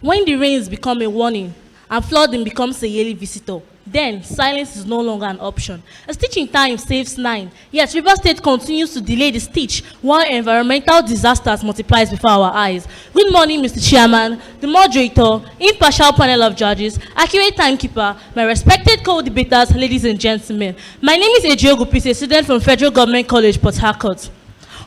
When the rains become a warning and flooding becomes a yearly visitor, then silence is no longer an option. A stitch in time saves nine, yet River State continues to delay the stitch while environmental disasters multiplies before our eyes. Good morning, Mr. Chairman, the moderator, impartial panel of judges, accurate timekeeper, my respected co-debaters, ladies and gentlemen. My name is Ejiogwu, a student from Federal Government College, Port Harcourt.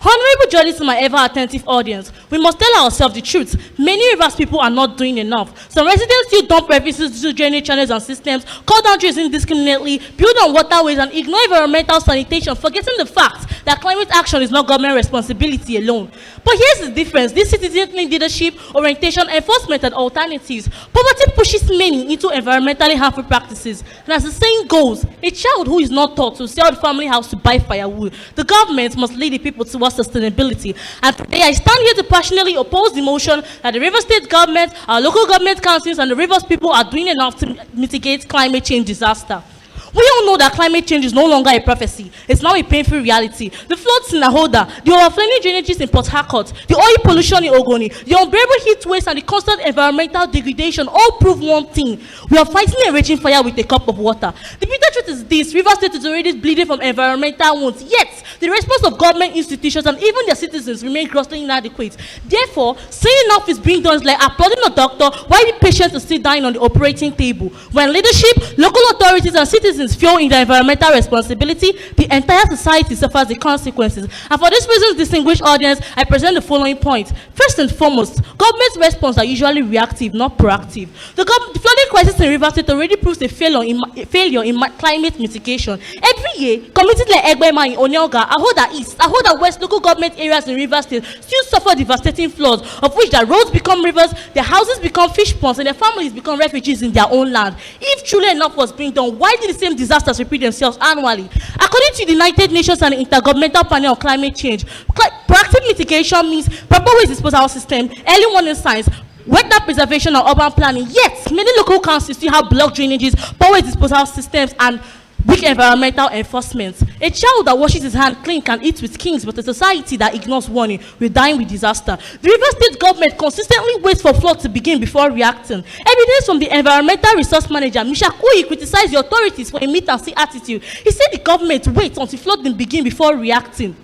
Honorable judges, to my ever-attentive audience, we must tell ourselves the truth. Many Rivers people are not doing enough. Some residents still dump refugees to drainage channels and systems, cut down trees indiscriminately, build on waterways, and ignore environmental sanitation, forgetting the fact that climate action is not government responsibility alone. But here's the difference. This citizen-led leadership, orientation, enforcement, and alternatives. Poverty pushes many into environmentally harmful practices. And as the saying goes, a child who is not taught to sell the family house to buy firewood, the government must lead the people towards sustainability. And today I stand here to passionately oppose the motion that the River State government, our local government councils, and the Rivers people are doing enough to mitigate climate change disaster. We all know that climate change is no longer a prophecy. It's now a painful reality. The floods in Nahoda, the overflowing drainages in Port Harcourt, the oil pollution in Ogoni, the unbearable heat waves, and the constant environmental degradation all prove one thing. We are fighting a raging fire with a cup of water. The bitter truth is this: River State is already bleeding from environmental wounds, yet the response of government institutions and even their citizens remain grossly inadequate. Therefore, saying enough is being done is like applauding a doctor while the patient is still dying on the operating table. When leadership, local authorities, and citizens fail in their environmental responsibility, the entire society suffers the consequences. And for this reason, distinguished audience, I present the following points. First and foremost, government's response are usually reactive, not proactive. The flooding crisis in River State already proves a failure in climate mitigation. Every year, communities like Egbema in Onyoga, Ahoda East, Ahoda West local government areas in River State still suffer devastating floods, of which their roads become rivers, their houses become fish ponds, and their families become refugees in their own land. If truly enough was being done, why did the same disasters repeat themselves annually? According to the United Nations and the Intergovernmental Panel on Climate Change, proactive mitigation means proper waste disposal system, early warning signs, wetland preservation, and urban planning. Yet, many local councils still have blocked drainages, poor waste disposal systems, and weak environmental enforcement. A child that washes his hand clean can eat with kings, but a society that ignores warning will die with disaster. The River State government consistently waits for flood to begin before reacting. Evidence from the environmental resource manager, Misha Koyi, criticized the authorities for a meet-and-see attitude. He said the government waits until flooding begin before reacting.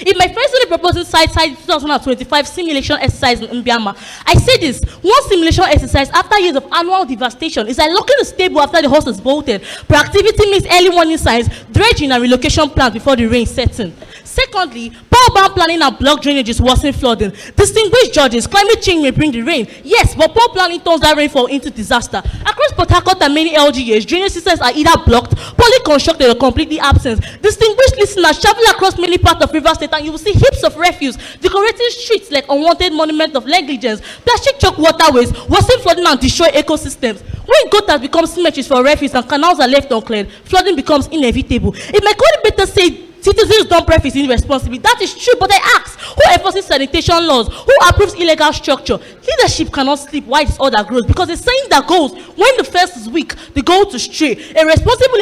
In my personally proposing site 2025 simulation exercise in Mbiama, I say this: one simulation exercise after years of annual devastation is like locking the stable after the horse is bolted. Proactivity means early warning signs, dredging, and relocation plans before the rain sets in. Secondly, poor bound planning and block drainages worsen flooding. Distinguished judges, climate change may bring the rain, yes, but poor planning turns that rainfall into disaster. Across Port Harcourt and many LGAs, drainage systems are either blocked, poorly constructed, or completely absent. Distinguished listeners, travel across many parts of River State and you will see heaps of refuse decorating streets like unwanted monuments of negligence. Plastic choke waterways, worsen flooding, and destroy ecosystems. When gutters become cemeteries for refuse and canals are left uncleared, flooding becomes inevitable. It might go better say citizens don't practice irresponsibly. That is true, but I ask, who enforces sanitation laws? Who approves illegal structure? Leadership cannot sleep while disorder grows, because the saying that goes, when the first is weak, the goal to stray. A responsible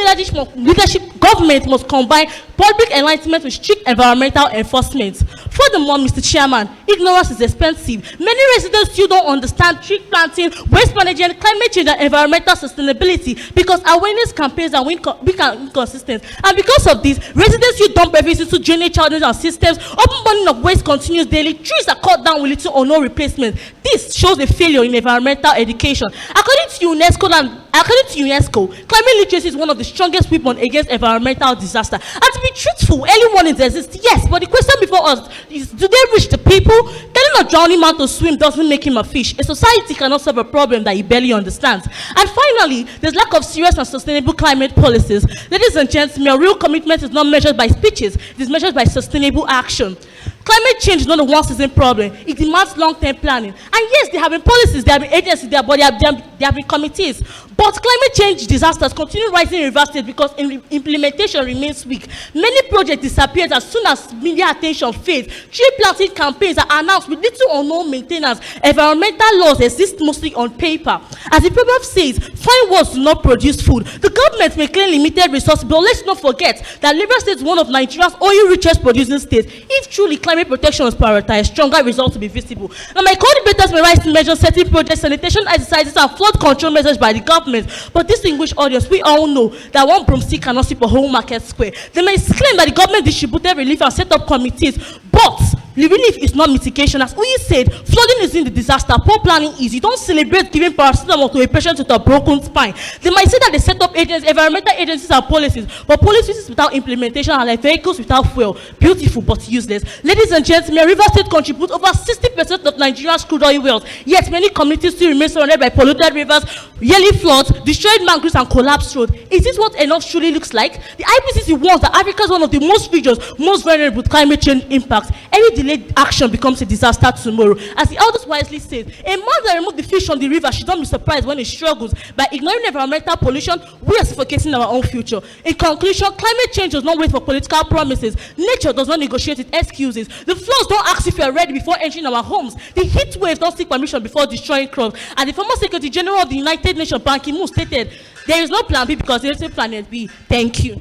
leadership government must combine public enlightenment with strict environmental enforcement. Furthermore, Mr. Chairman, ignorance is expensive. Many residents still don't understand tree planting, waste management, climate change, and environmental sustainability because awareness campaigns are weak and inconsistent. And because of this, residents still dump everything into drainage channels and systems. Open burning of waste continues daily. Trees are cut down with little or no replacement. This shows a failure in environmental education. According to UNESCO, climate literacy is one of the strongest weapons against environmental disaster. And to be truthful, early warnings exist, yes, but the question before us is, do they reach the people? Telling a drowning man to swim doesn't make him a fish. A society cannot solve a problem that he barely understands. And finally, there's lack of serious and sustainable climate policies. Ladies and gentlemen, real commitment is not measured by speeches, it is measured by sustainable action. Climate change is not a one-season problem. It demands long-term planning. And yes, there have been policies, there have been agencies there, but they There have been committees. But climate change disasters continue rising in Rivers State because implementation remains weak. Many projects disappeared as soon as media attention fades. Tree planting campaigns are announced with little or no maintenance. Environmental laws exist mostly on paper. As the proverb says, fine words do not produce food. The government may claim limited resources, but let's not forget that Rivers State is one of Nigeria's oil richest producing states. If truly climate protection is prioritized, stronger results will be visible. Now, my co-debaters may rise to measure certain projects, sanitation exercises, and flood control measures by the government. But distinguished audience, we all know that one broomstick cannot sweep a whole market square. They may claim that the government distributed relief and set up committees, but the relief is not mitigation. As Uyi said, flooding is in the disaster, poor planning is. You don't celebrate giving paracetamol to a patient with a broken spine. They might say that they set up agents, environmental agencies and policies, but policies without implementation are like vehicles without fuel. Beautiful but useless. Ladies and gentlemen, Rivers State contributes over 60% of Nigeria's crude oil wealth, yet many communities still remain surrounded by polluted rivers, yearly floods, destroyed mangroves and collapsed roads. Is this what enough truly looks like? The IPCC warns that Africa is one of the most regions most vulnerable to climate change impacts. Every delayed action becomes a disaster tomorrow. As the elders wisely said, a man that removed the fish from the river should not be surprised when it struggles. By ignoring environmental pollution, we are suffocating our own future. In conclusion, climate change does not wait for political promises. Nature does not negotiate with excuses. The floods don't ask if you are ready before entering our homes. The heat waves don't seek permission before destroying crops. And the former Secretary General of the United Nations, Ban Ki-moon, stated, there is no plan B because there is a planet B. Thank you.